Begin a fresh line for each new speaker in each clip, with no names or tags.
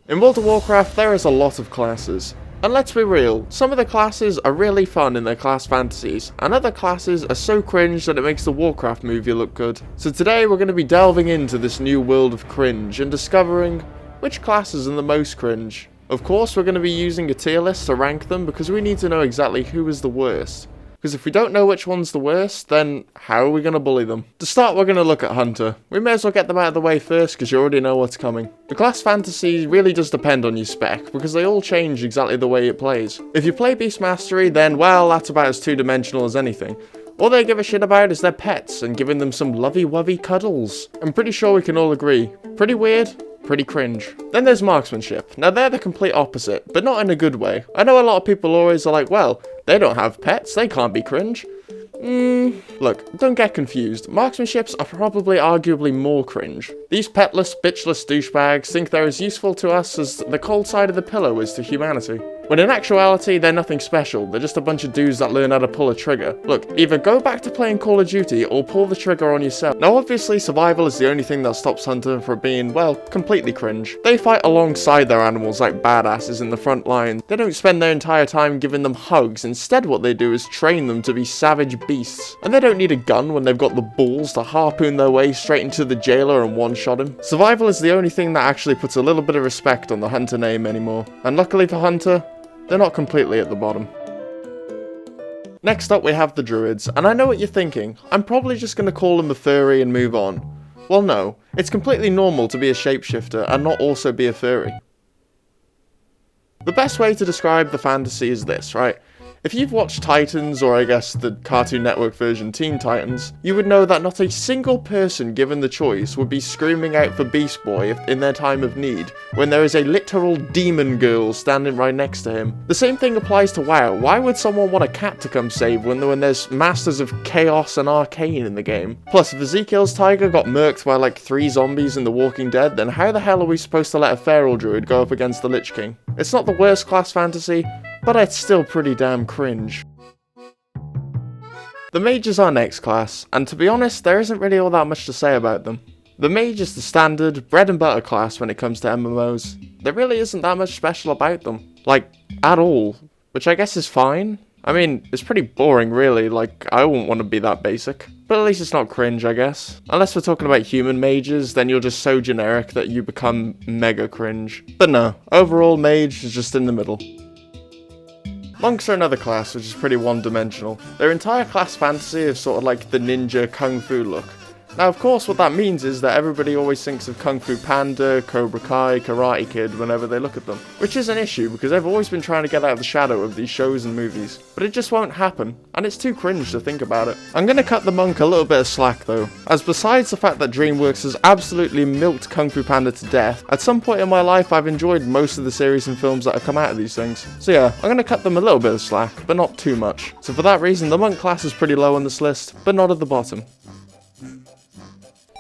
In World of Warcraft, there is a lot of classes. And let's be real, some of the classes are really fun in their class fantasies, and other classes are so cringe that it makes the Warcraft movie look good. So today we're going to be delving into this new world of cringe and discovering which classes are the most cringe. Of course, we're going to be using a tier list to rank them because we need to know exactly who is the worst. Because if we don't know which one's the worst, then how are we going to bully them? To start, we're going to look at Hunter. We may as well get them out of the way first because you already know what's coming. The class fantasy really does depend on your spec because they all change exactly the way it plays. If you play Beast Mastery, then well, that's about as two-dimensional as anything. All they give a shit about is their pets and giving them some lovey-wovey cuddles. I'm pretty sure we can all agree. Pretty weird. Pretty cringe. Then there's marksmanship. Now they're the complete opposite, but not in a good way. I know a lot of people always are like, well, they don't have pets, they can't be cringe. Look, don't get confused. Marksmanships are probably arguably more cringe. These petless, bitchless douchebags think they're as useful to us as the cold side of the pillow is to humanity. When in actuality, they're nothing special, they're just a bunch of dudes that learn how to pull a trigger. Look, either go back to playing Call of Duty or pull the trigger on yourself. Now obviously survival is the only thing that stops Hunter from being, well, completely cringe. They fight alongside their animals like badasses in the front line. They don't spend their entire time giving them hugs, instead what they do is train them to be savage beasts. And they don't need a gun when they've got the balls to harpoon their way straight into the jailer and one-shot him. Survival is the only thing that actually puts a little bit of respect on the Hunter name anymore. And luckily for Hunter, they're not completely at the bottom. Next up we have the Druids, and I know what you're thinking, I'm probably just going to call them a furry and move on. Well no, it's completely normal to be a shapeshifter and not also be a furry. The best way to describe the fantasy is this, right? If you've watched Titans, or I guess the Cartoon Network version Teen Titans, you would know that not a single person given the choice would be screaming out for Beast Boy in their time of need, when there is a literal demon girl standing right next to him. The same thing applies to WoW. Why would someone want a cat to come save when there's Masters of Chaos and Arcane in the game? Plus, if Ezekiel's tiger got murked by like 3 zombies in The Walking Dead, then how the hell are we supposed to let a feral druid go up against the Lich King? It's not the worst class fantasy, but it's still pretty damn cringe. The Mage is our next class, and to be honest, there isn't really all that much to say about them. The Mage is the standard, bread and butter class when it comes to MMOs. There really isn't that much special about them. Like, at all. Which I guess is fine. I mean, it's pretty boring really, like, I wouldn't want to be that basic. But at least it's not cringe, I guess. Unless we're talking about human mages, then you're just so generic that you become mega cringe. But no, overall Mage is just in the middle. Monks are another class which is pretty one-dimensional. Their entire class fantasy is sort of like the ninja kung fu look. Now of course what that means is that everybody always thinks of Kung Fu Panda, Cobra Kai, Karate Kid whenever they look at them. Which is an issue because they've always been trying to get out of the shadow of these shows and movies. But it just won't happen, and it's too cringe to think about it. I'm gonna cut the monk a little bit of slack though, as besides the fact that DreamWorks has absolutely milked Kung Fu Panda to death, at some point in my life I've enjoyed most of the series and films that have come out of these things. So yeah, I'm gonna cut them a little bit of slack, but not too much. So for that reason the monk class is pretty low on this list, but not at the bottom.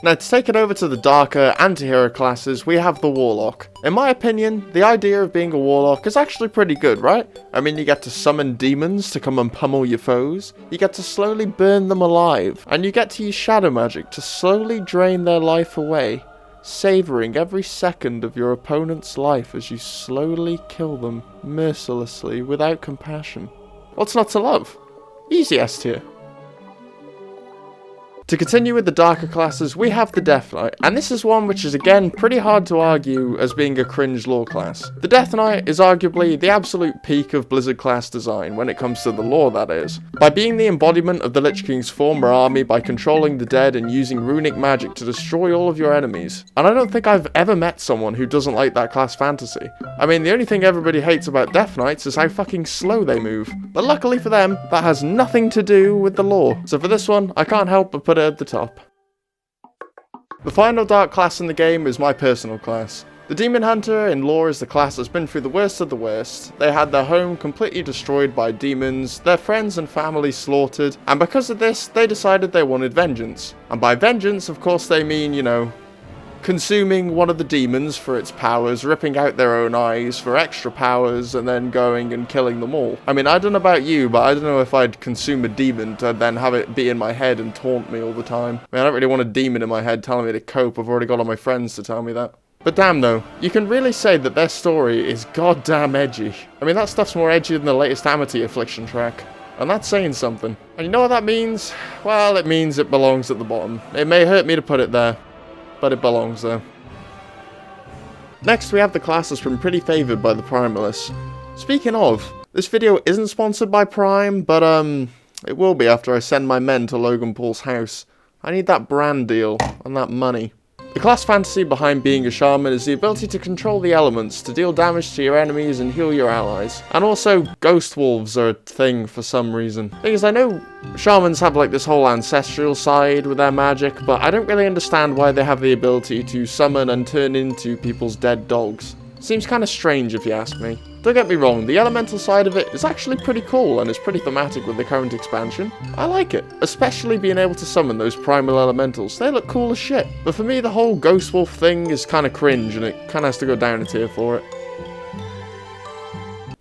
Now to take it over to the darker anti-hero classes, we have the Warlock. In my opinion, the idea of being a Warlock is actually pretty good, right? I mean, you get to summon demons to come and pummel your foes, you get to slowly burn them alive, and you get to use shadow magic to slowly drain their life away, savouring every second of your opponent's life as you slowly kill them, mercilessly, without compassion. What's not to love? Easy S tier. To continue with the darker classes, we have the Death Knight, and this is one which is again pretty hard to argue as being a cringe lore class. The Death Knight is arguably the absolute peak of Blizzard class design when it comes to the lore, that is. By being the embodiment of the Lich King's former army by controlling the dead and using runic magic to destroy all of your enemies. And I don't think I've ever met someone who doesn't like that class fantasy. I mean, the only thing everybody hates about Death Knights is how fucking slow they move. But luckily for them, that has nothing to do with the lore. So for this one, I can't help but put it at the top. The final dark class in the game is my personal class. The Demon Hunter in lore is the class that's been through the worst of the worst. They had their home completely destroyed by demons, their friends and family slaughtered, and because of this, they decided they wanted vengeance. And by vengeance, of course they mean, you know, consuming one of the demons for its powers, ripping out their own eyes for extra powers, and then going and killing them all. I mean, I don't know about you, but I don't know if I'd consume a demon to then have it be in my head and taunt me all the time. I mean, I don't really want a demon in my head telling me to cope. I've already got all my friends to tell me that. But damn though, you can really say that their story is goddamn edgy. I mean, that stuff's more edgy than the latest Amity Affliction track. And that's saying something. And you know what that means? Well, it means it belongs at the bottom. It may hurt me to put it there, but it belongs there. Next, we have the class that's been pretty favoured by the Primalists. Speaking of, this video isn't sponsored by Prime, but it will be after I send my men to Logan Paul's house. I need that brand deal and that money. The class fantasy behind being a Shaman is the ability to control the elements, to deal damage to your enemies and heal your allies. And also, ghost wolves are a thing for some reason. Because I know Shamans have like this whole ancestral side with their magic, but I don't really understand why they have the ability to summon and turn into people's dead dogs. Seems kind of strange if you ask me. Don't get me wrong, the elemental side of it is actually pretty cool and it's pretty thematic with the current expansion. I like it, especially being able to summon those primal elementals. They look cool as shit. But for me, the whole ghost wolf thing is kind of cringe and it kind of has to go down a tier for it.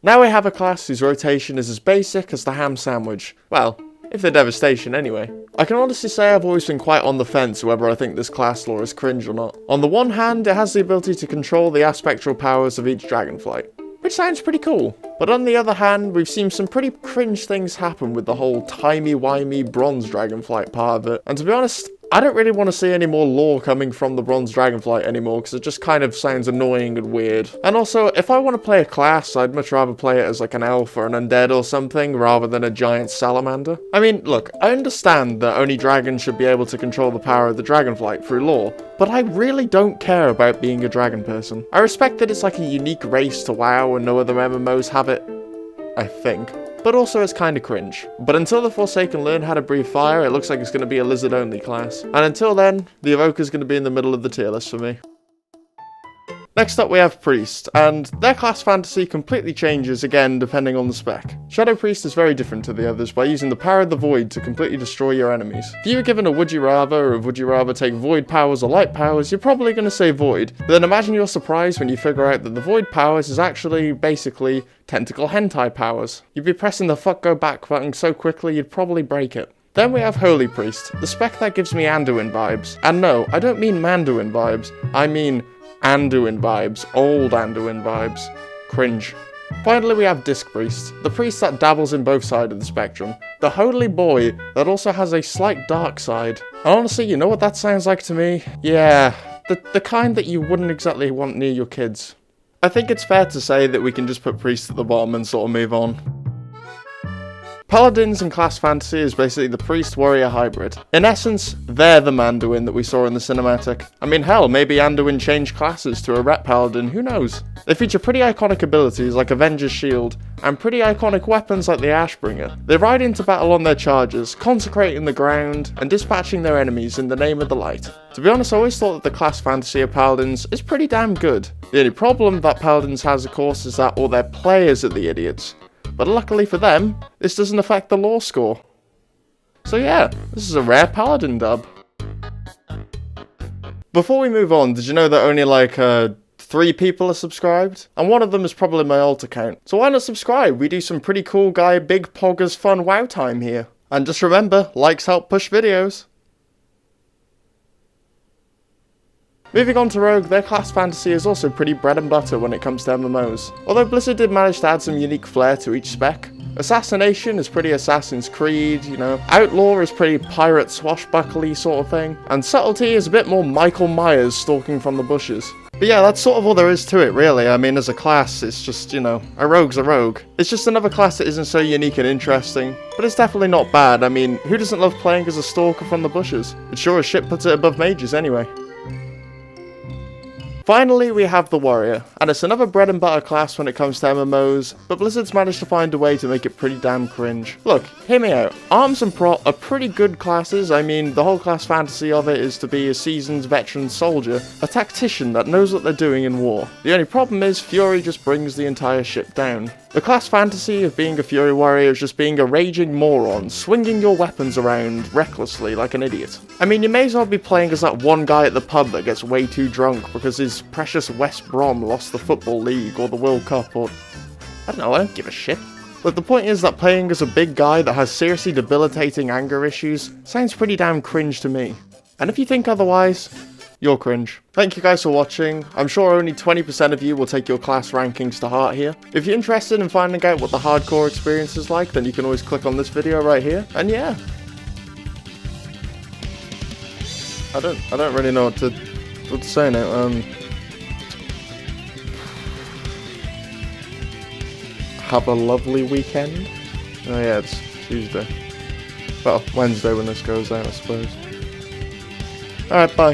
Now we have a class whose rotation is as basic as the ham sandwich. Well, if they're devastation anyway. I can honestly say I've always been quite on the fence whether I think this class lore is cringe or not. On the one hand, it has the ability to control the aspectral powers of each dragonflight, which sounds pretty cool. But on the other hand, we've seen some pretty cringe things happen with the whole timey-wimey bronze dragonflight part of it. And to be honest, I don't really want to see any more lore coming from the bronze dragonflight anymore because it just kind of sounds annoying and weird. And also, if I want to play a class, I'd much rather play it as like an elf or an undead or something rather than a giant salamander. I mean, look, I understand that only dragons should be able to control the power of the dragonflight through lore, but I really don't care about being a dragon person. I respect that it's like a unique race to WoW and no other MMOs have it, I think. But also it's kinda cringe. But until the Forsaken learn how to breathe fire, it looks like it's gonna be a lizard only class. And until then, the Evoker's gonna be in the middle of the tier list for me. Next up we have Priest, and their class fantasy completely changes again depending on the spec. Shadow Priest is very different to the others by using the power of the Void to completely destroy your enemies. If you were given a would you rather, or would you rather take Void powers or light powers, you're probably going to say Void. But then imagine your surprise when you figure out that the Void powers is actually basically tentacle hentai powers. You'd be pressing the fuck go back button so quickly you'd probably break it. Then we have Holy Priest, the spec that gives me Anduin vibes. And no, I don't mean Manduin vibes, I mean Anduin vibes, old Anduin vibes. Cringe. Finally we have Disc Priest, the priest that dabbles in both sides of the spectrum. The holy boy that also has a slight dark side. And honestly, you know what that sounds like to me? Yeah, the kind that you wouldn't exactly want near your kids. I think it's fair to say that we can just put Priest at the bottom and sort of move on. Paladins in class fantasy is basically the priest-warrior hybrid. In essence, they're the Manduin that we saw in the cinematic. I mean hell, maybe Anduin changed classes to a Ret Paladin, who knows? They feature pretty iconic abilities like Avenger's Shield, and pretty iconic weapons like the Ashbringer. They ride into battle on their chargers, consecrating the ground, and dispatching their enemies in the name of the light. To be honest, I always thought that the class fantasy of Paladins is pretty damn good. The only problem that Paladins has, of course, is that all their players are the idiots. But luckily for them, this doesn't affect the lore score. So yeah, this is a rare Paladin dub. Before we move on, did you know that only like 3 people are subscribed? And one of them is probably my alt account. So why not subscribe? We do some pretty cool guy, big poggers fun WoW time here. And just remember, likes help push videos. Moving on to Rogue, their class fantasy is also pretty bread and butter when it comes to MMOs. Although Blizzard did manage to add some unique flair to each spec. Assassination is pretty Assassin's Creed, you know. Outlaw is pretty pirate swashbuckly sort of thing. And Subtlety is a bit more Michael Myers stalking from the bushes. But yeah, that's sort of all there is to it really. I mean, as a class, it's just, you know, a rogue's a rogue. It's just another class that isn't so unique and interesting. But it's definitely not bad. I mean, who doesn't love playing as a stalker from the bushes? It sure as shit puts it above mages anyway. Finally, we have the Warrior, and it's another bread and butter class when it comes to MMOs, but Blizzard's managed to find a way to make it pretty damn cringe. Look, hear me out. Arms and Prot are pretty good classes. I mean, the whole class fantasy of it is to be a seasoned veteran soldier, a tactician that knows what they're doing in war. The only problem is Fury just brings the entire ship down. The class fantasy of being a Fury Warrior is just being a raging moron, swinging your weapons around recklessly like an idiot. I mean, you may as well be playing as that one guy at the pub that gets way too drunk because his precious West Brom lost the Football League or the World Cup or... I don't know, I don't give a shit. But the point is that playing as a big guy that has seriously debilitating anger issues sounds pretty damn cringe to me. And if you think otherwise, you're cringe. Thank you guys for watching. I'm sure only 20% of you will take your class rankings to heart here. If you're interested in finding out what the hardcore experience is like, then you can always click on this video right here. And yeah. I don't really know what to say now. Have a lovely weekend. Oh yeah, it's Tuesday. Well, Wednesday when this goes out, I suppose. Alright, bye.